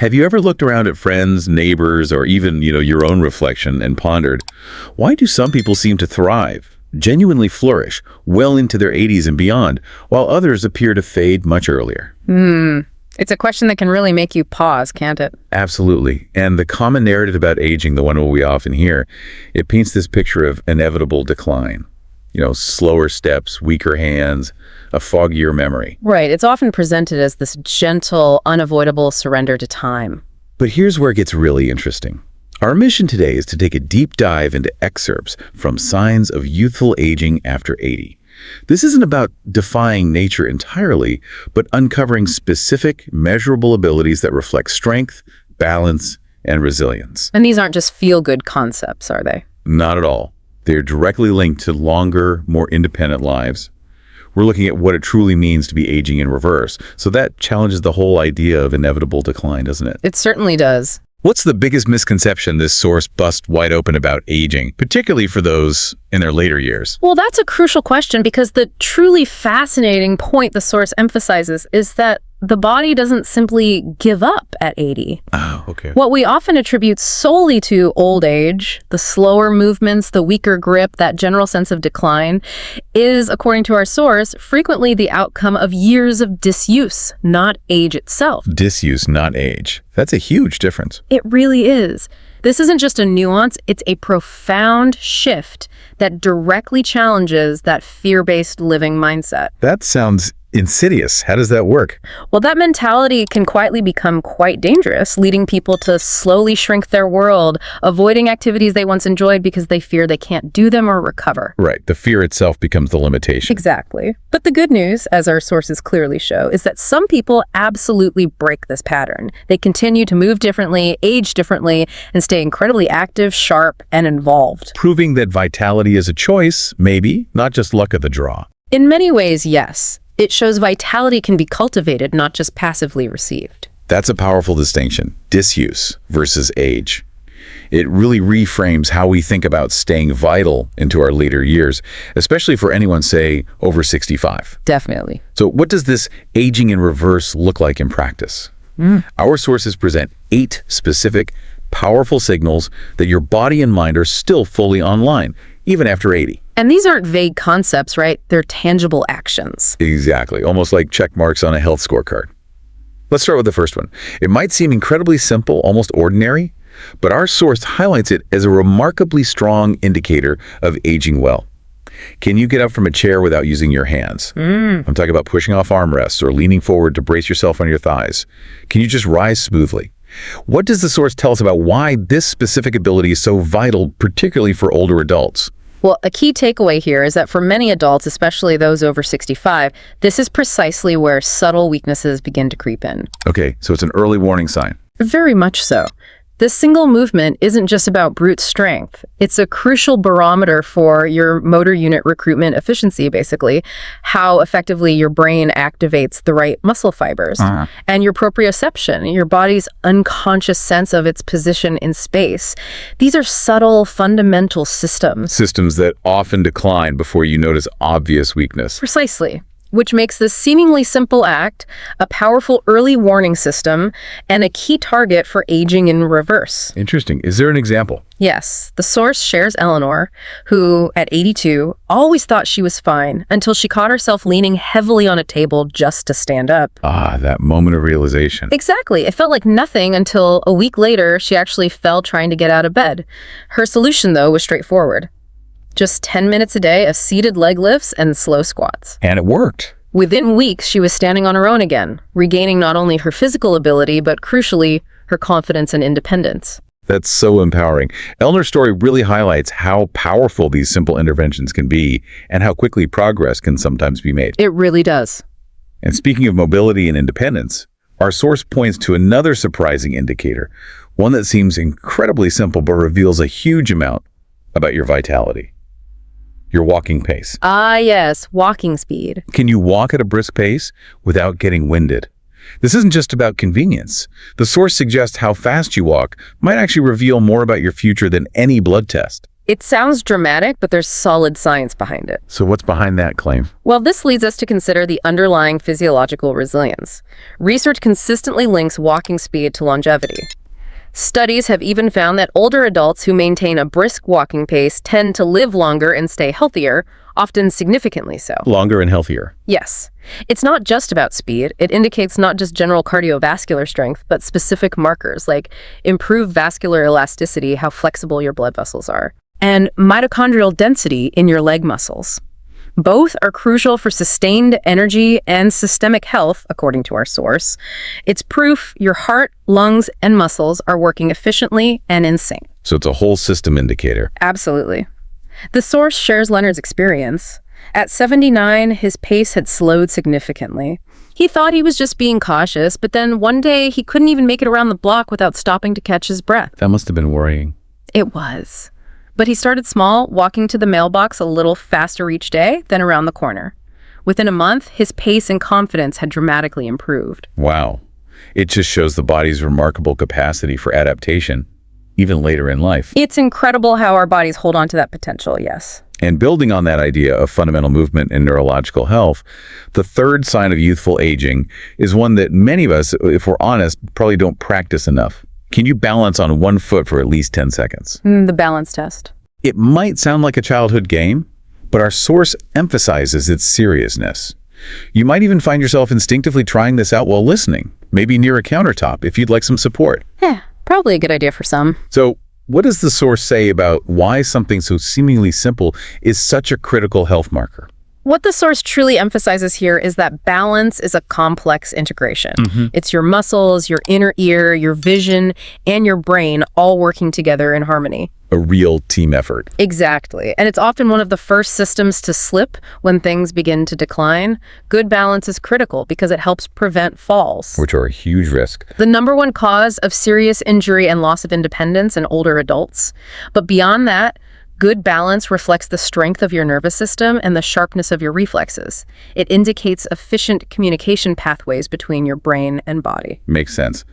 Have you ever looked around at friends, neighbors, or even, your own reflection and pondered, why do some people seem to thrive, genuinely flourish, well into their 80s and beyond, while others appear to fade much earlier? It's a question that can really make you pause, can't it? Absolutely. And the common narrative about aging, the one we often hear, it paints this picture of inevitable decline. Slower steps, weaker hands, a foggier memory. Right. It's often presented as this gentle, unavoidable surrender to time. But here's where it gets really interesting. Our mission today is to take a deep dive into excerpts from Signs of Youthful Aging After 80. This isn't about defying nature entirely, but uncovering specific, measurable abilities that reflect strength, balance, and resilience. And these aren't just feel-good concepts, are they? Not at all. They're directly linked to longer, more independent lives. We're looking at what it truly means to be aging in reverse. So that challenges the whole idea of inevitable decline, doesn't it? It certainly does. What's the biggest misconception this source busts wide open about aging, particularly for those in their later years? Well, that's a crucial question because the truly fascinating point the source emphasizes is that the body doesn't simply give up at 80. Oh, okay. What we often attribute solely to old age, the slower movements, the weaker grip, that general sense of decline, is, according to our source, frequently the outcome of years of disuse, not age itself. Disuse, not age. That's a huge difference. It really is. This isn't just a nuance, it's a profound shift that directly challenges that fear-based living mindset. That sounds insidious. How does that work? Well, that mentality can quietly become quite dangerous, leading people to slowly shrink their world, avoiding activities they once enjoyed because they fear they can't do them or recover. Right. The fear itself becomes the limitation. Exactly. But the good news, as our sources clearly show, is that some people absolutely break this pattern. They continue to move differently, age differently, and stay incredibly active, sharp, and involved. Proving that vitality is a choice, maybe, not just luck of the draw. In many ways, yes. It shows vitality can be cultivated, not just passively received. That's a powerful distinction, disuse versus age. It really reframes how we think about staying vital into our later years, especially for anyone, say, over 65. Definitely. So what does this aging in reverse look like in practice? Our sources present 8 specific, powerful signals that your body and mind are still fully online, even after 80. And these aren't vague concepts, right? They're tangible actions. Exactly, almost like check marks on a health scorecard. Let's start with the first one. It might seem incredibly simple, almost ordinary, but our source highlights it as a remarkably strong indicator of aging well. Can you get up from a chair without using your hands? I'm talking about pushing off armrests or leaning forward to brace yourself on your thighs. Can you just rise smoothly? What does the source tell us about why this specific ability is so vital, particularly for older adults? Well, a key takeaway here is that for many adults, especially those over 65, this is precisely where subtle weaknesses begin to creep in. Okay, so it's an early warning sign. Very much so. This single movement isn't just about brute strength. It's a crucial barometer for your motor unit recruitment efficiency, basically, how effectively your brain activates the right muscle fibers, and your proprioception, your body's unconscious sense of its position in space. These are subtle, fundamental systems. Systems that often decline before you notice obvious weakness. Precisely. Which makes this seemingly simple act a powerful early warning system and a key target for aging in reverse. Interesting. Is there an example? Yes. The source shares Eleanor, who, at 82, always thought she was fine until she caught herself leaning heavily on a table just to stand up. Ah, that moment of realization. Exactly. It felt like nothing until a week later she actually fell trying to get out of bed. Her solution, though, was straightforward. Just 10 minutes a day of seated leg lifts and slow squats. And it worked. Within weeks, she was standing on her own again, regaining not only her physical ability, but crucially, her confidence and independence. That's so empowering. Eleanor's story really highlights how powerful these simple interventions can be and how quickly progress can sometimes be made. It really does. And speaking of mobility and independence, our source points to another surprising indicator, one that seems incredibly simple but reveals a huge amount about your vitality. Your walking pace. Ah, yes, walking speed. Can you walk at a brisk pace without getting winded? This isn't just about convenience. The source suggests how fast you walk might actually reveal more about your future than any blood test. It sounds dramatic, but there's solid science behind it. So what's behind that claim? Well, this leads us to consider the underlying physiological resilience. Research consistently links walking speed to longevity. Studies have even found that older adults who maintain a brisk walking pace tend to live longer and stay healthier, often significantly so. Longer and healthier. Yes. It's not just about speed. It indicates not just general cardiovascular strength, but specific markers like improved vascular elasticity, how flexible your blood vessels are, and mitochondrial density in your leg muscles. Both are crucial for sustained energy and systemic health, according to our source. It's proof your heart, lungs, and muscles are working efficiently and in sync. So it's a whole system indicator. Absolutely. The source shares Leonard's experience. At 79, his pace had slowed significantly. He thought he was just being cautious, but then one day he couldn't even make it around the block without stopping to catch his breath. That must have been worrying. It was. But he started small, walking to the mailbox a little faster each day, then around the corner. Within a month, his pace and confidence had dramatically improved. Wow. It just shows the body's remarkable capacity for adaptation, even later in life. It's incredible how our bodies hold on to that potential, yes. And building on that idea of fundamental movement and neurological health, the third sign of youthful aging is one that many of us, if we're honest, probably don't practice enough. Can you balance on one foot for at least 10 seconds? The balance test. It might sound like a childhood game, but our source emphasizes its seriousness. You might even find yourself instinctively trying this out while listening, maybe near a countertop if you'd like some support. Yeah, probably a good idea for some. So, what does the source say about why something so seemingly simple is such a critical health marker? What the source truly emphasizes here is that balance is a complex integration. It's your muscles, your inner ear, your vision, and your brain all working together in harmony. A real team effort. Exactly. And it's often one of the first systems to slip when things begin to decline. Good balance is critical because it helps prevent falls, Which are a huge risk. the number one cause of serious injury and loss of independence in older adults. But beyond that, good balance reflects the strength of your nervous system and the sharpness of your reflexes. It indicates efficient communication pathways between your brain and body. Makes sense.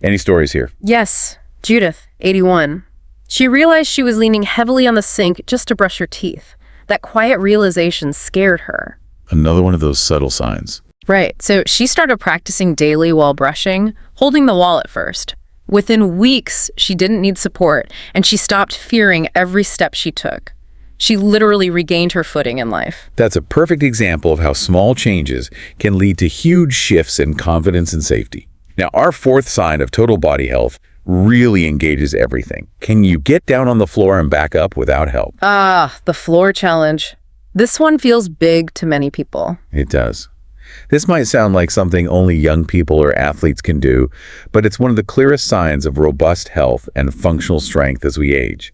Any stories here? Yes, Judith, 81. She realized she was leaning heavily on the sink just to brush her teeth. That quiet realization scared her. Another one of those subtle signs. Right, so she started practicing daily while brushing, holding the wall at first. Within weeks, she didn't need support, and she stopped fearing every step she took. She literally regained her footing in life. That's a perfect example of how small changes can lead to huge shifts in confidence and safety. Now, our fourth sign of total body health really engages everything. Can you get down on the floor and back up without help? The floor challenge. This one feels big to many people. It does. This might sound like something only young people or athletes can do, but it's one of the clearest signs of robust health and functional strength as we age.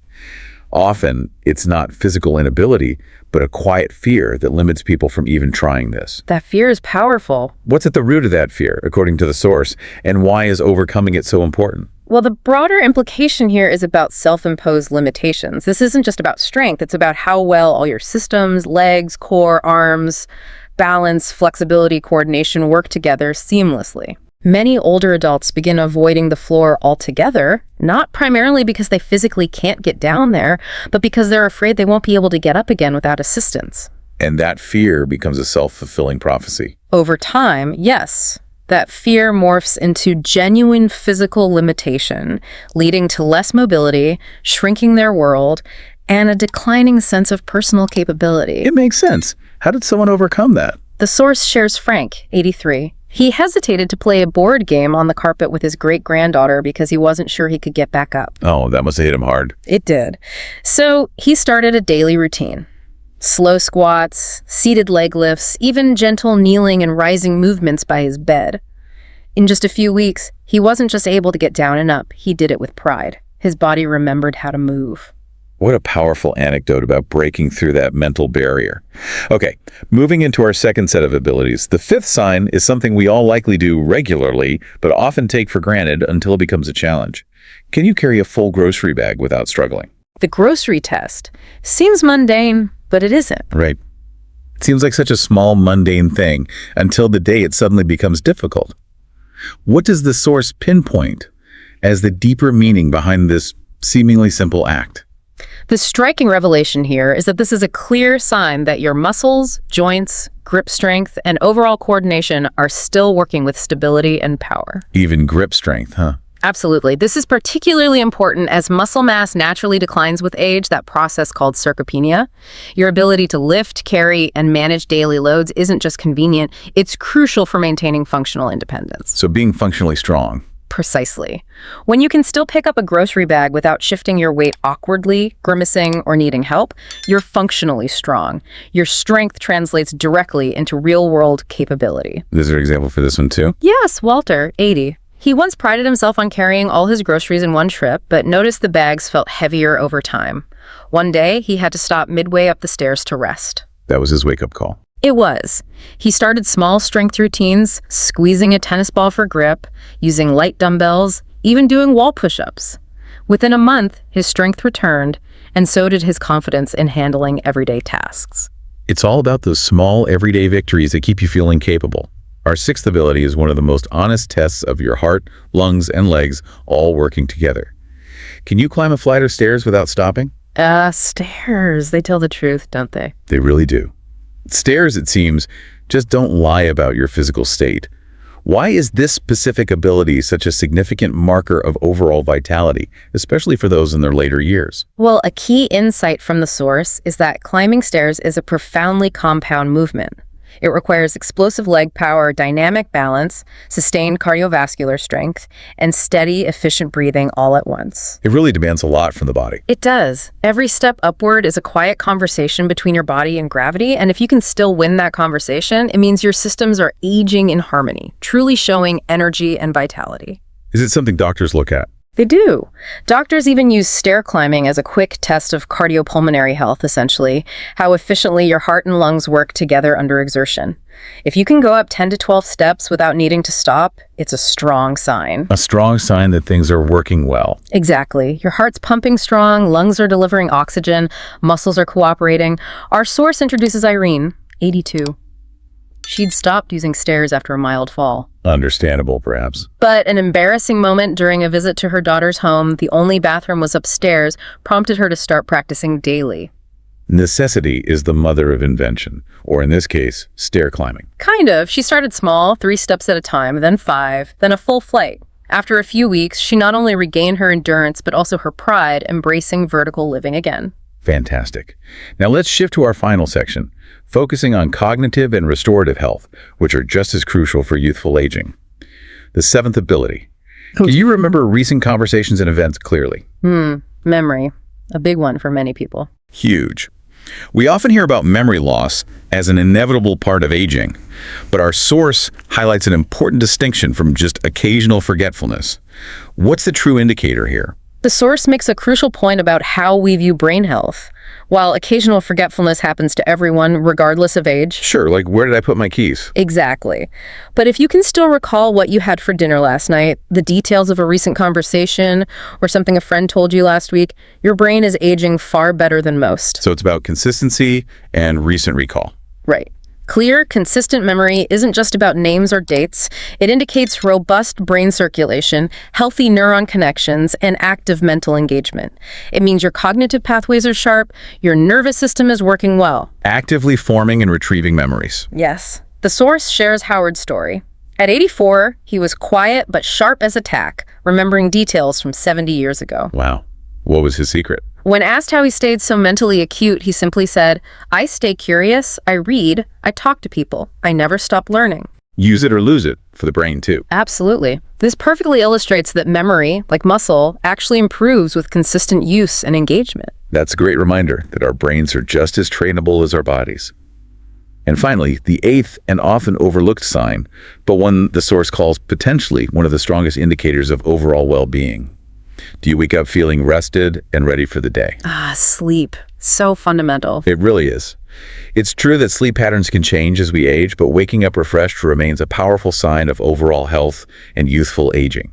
Often, it's not physical inability, but a quiet fear that limits people from even trying this. That fear is powerful. What's at the root of that fear, according to the source, and why is overcoming it so important? Well, the broader implication here is about self-imposed limitations. This isn't just about strength. It's about how well all your systems, legs, core, arms, balance, flexibility, coordination work together seamlessly. Many older adults begin avoiding the floor altogether, not primarily because they physically can't get down there, but because they're afraid they won't be able to get up again without assistance. And that fear becomes a self-fulfilling prophecy. Over time, yes, that fear morphs into genuine physical limitation, leading to less mobility, shrinking their world, and a declining sense of personal capability. It makes sense. How did someone overcome that? The source shares Frank, 83. He hesitated to play a board game on the carpet with his great-granddaughter because he wasn't sure he could get back up. Oh, that must have hit him hard. It did. So he started a daily routine. Slow squats, seated leg lifts, even gentle kneeling and rising movements by his bed. In just a few weeks, he wasn't just able to get down and up, he did it with pride. His body remembered how to move. What a powerful anecdote about breaking through that mental barrier. Okay, moving into our second set of abilities. The fifth sign is something we all likely do regularly, but often take for granted until it becomes a challenge. Can you carry a full grocery bag without struggling? The grocery test seems mundane, but it isn't. Right. It seems like such a small, mundane thing until the day it suddenly becomes difficult. What does the source pinpoint as the deeper meaning behind this seemingly simple act? The striking revelation here is that this is a clear sign that your muscles, joints, grip strength, and overall coordination are still working with stability and power. Even grip strength, huh? Absolutely. This is particularly important as muscle mass naturally declines with age, that process called sarcopenia. Your ability to lift, carry, and manage daily loads isn't just convenient, it's crucial for maintaining functional independence. So being functionally strong. Precisely. When you can still pick up a grocery bag without shifting your weight awkwardly, grimacing, or needing help, you're functionally strong. Your strength translates directly into real-world capability. Is there an example for this one too? Yes, Walter, 80. He once prided himself on carrying all his groceries in one trip, but noticed the bags felt heavier over time. One day, he had to stop midway up the stairs to rest. That was his wake-up call. It was. He started small strength routines, squeezing a tennis ball for grip, using light dumbbells, even doing wall push-ups. Within a month, his strength returned, and so did his confidence in handling everyday tasks. It's all about those small, everyday victories that keep you feeling capable. Our sixth ability is one of the most honest tests of your heart, lungs, and legs all working together. Can you climb a flight of stairs without stopping? Stairs. They tell the truth, don't they? They really do. Stairs, it seems, just don't lie about your physical state. Why is this specific ability such a significant marker of overall vitality, especially for those in their later years? Well, a key insight from the source is that climbing stairs is a profoundly compound movement. It requires explosive leg power, dynamic balance, sustained cardiovascular strength, and steady, efficient breathing all at once. It really demands a lot from the body. It does. Every step upward is a quiet conversation between your body and gravity, and if you can still win that conversation, it means your systems are aging in harmony, truly showing energy and vitality. Is it something doctors look at? They do. Doctors even use stair climbing as a quick test of cardiopulmonary health, essentially, how efficiently your heart and lungs work together under exertion. If you can go up 10 to 12 steps without needing to stop, it's a strong sign. A strong sign that things are working well. Exactly. Your heart's pumping strong, lungs are delivering oxygen, muscles are cooperating. Our source introduces Irene, 82. She'd stopped using stairs after a mild fall. Understandable, perhaps. But an embarrassing moment during a visit to her daughter's home, the only bathroom was upstairs, prompted her to start practicing daily. Necessity is the mother of invention, or in this case, stair climbing. Kind of. She started small, 3 steps at a time, then 5, then a full flight. After a few weeks, she not only regained her endurance, but also her pride, embracing vertical living again. Fantastic. Now let's shift to our final section, focusing on cognitive and restorative health, which are just as crucial for youthful aging. The seventh ability. Can you remember recent conversations and events clearly? Memory. A big one for many people. Huge. We often hear about memory loss as an inevitable part of aging, but our source highlights an important distinction from just occasional forgetfulness. What's the true indicator here? The source makes a crucial point about how we view brain health. While occasional forgetfulness happens to everyone, regardless of age. Sure, like where did I put my keys? Exactly. But if you can still recall what you had for dinner last night, the details of a recent conversation, or something a friend told you last week, your brain is aging far better than most. So it's about consistency and recent recall. Right. Clear, consistent memory isn't just about names or dates. It indicates robust brain circulation, healthy neuron connections, and active mental engagement. It means your cognitive pathways are sharp, your nervous system is working well. Actively forming and retrieving memories. Yes. The source shares Howard's story. At 84, he was quiet but sharp as a tack, remembering details from 70 years ago. Wow. What was his secret? When asked how he stayed so mentally acute, he simply said, "I stay curious, I read, I talk to people. I never stop learning." Use it or lose it for the brain, too. Absolutely. This perfectly illustrates that memory, like muscle, actually improves with consistent use and engagement. That's a great reminder that our brains are just as trainable as our bodies. And finally, the eighth and often overlooked sign, but one the source calls potentially one of the strongest indicators of overall well-being. Do you wake up feeling rested and ready for the day? Sleep. So fundamental. It really is. It's true that sleep patterns can change as we age, but waking up refreshed remains a powerful sign of overall health and youthful aging.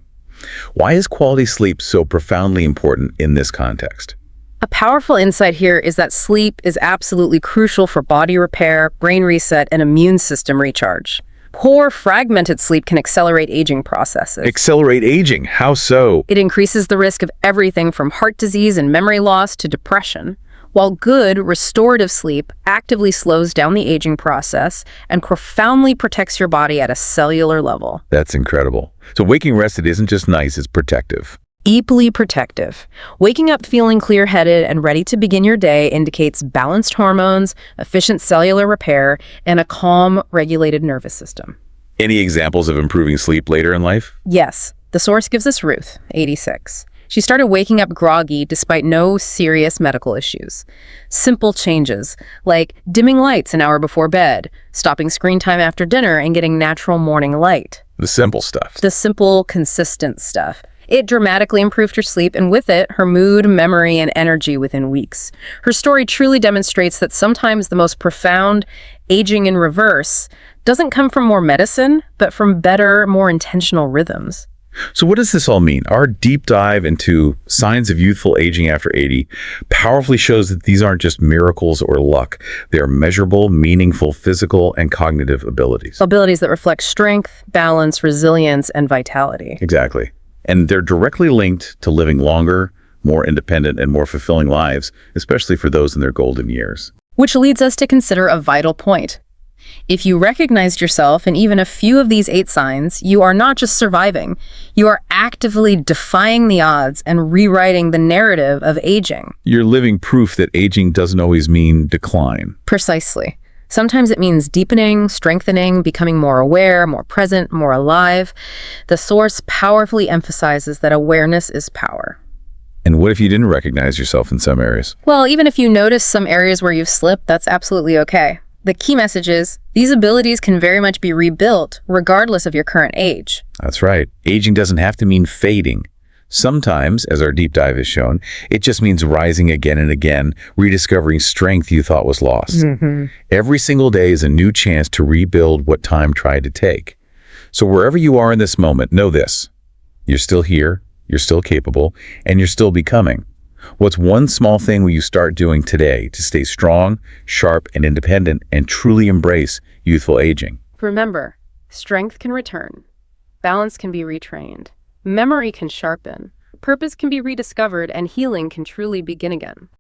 Why is quality sleep so profoundly important in this context? A powerful insight here is that sleep is absolutely crucial for body repair, brain reset, and immune system recharge. Poor, fragmented sleep can accelerate aging processes. Accelerate aging. How so? It increases the risk of everything from heart disease and memory loss to depression, while good, restorative sleep actively slows down the aging process and profoundly protects your body at a cellular level. That's incredible. So waking rested isn't just nice, it's protective. Deeply protective. Waking up feeling clear-headed and ready to begin your day indicates balanced hormones, efficient cellular repair, and a calm, regulated nervous system. Any examples of improving sleep later in life? Yes, the source gives us Ruth, 86. She started waking up groggy despite no serious medical issues. Simple changes, like dimming lights an hour before bed, stopping screen time after dinner, and getting natural morning light. The simple stuff. The simple, consistent stuff. It dramatically improved her sleep, and with it, her mood, memory, and energy within weeks. Her story truly demonstrates that sometimes the most profound aging in reverse doesn't come from more medicine, but from better, more intentional rhythms. So what does this all mean? Our deep dive into signs of youthful aging after 80 powerfully shows that these aren't just miracles or luck. They are measurable, meaningful physical and cognitive abilities. Abilities that reflect strength, balance, resilience, and vitality. Exactly. And they're directly linked to living longer, more independent, and more fulfilling lives, especially for those in their golden years. Which leads us to consider a vital point. If you recognized yourself in even a few of these 8 signs, you are not just surviving, you are actively defying the odds and rewriting the narrative of aging. You're living proof that aging doesn't always mean decline. Precisely. Sometimes it means deepening, strengthening, becoming more aware, more present, more alive. The source powerfully emphasizes that awareness is power. And what if you didn't recognize yourself in some areas? Well, even if you notice some areas where you've slipped, that's absolutely okay. The key message is, these abilities can very much be rebuilt, regardless of your current age. That's right. Aging doesn't have to mean fading. Sometimes, as our deep dive has shown, it just means rising again and again, rediscovering strength you thought was lost. Every single day is a new chance to rebuild what time tried to take. So wherever you are in this moment, know this. You're still here, you're still capable, and you're still becoming. What's one small thing will you start doing today to stay strong, sharp, and independent and truly embrace youthful aging? Remember, strength can return, balance can be retrained, memory can sharpen, purpose can be rediscovered, and healing can truly begin again.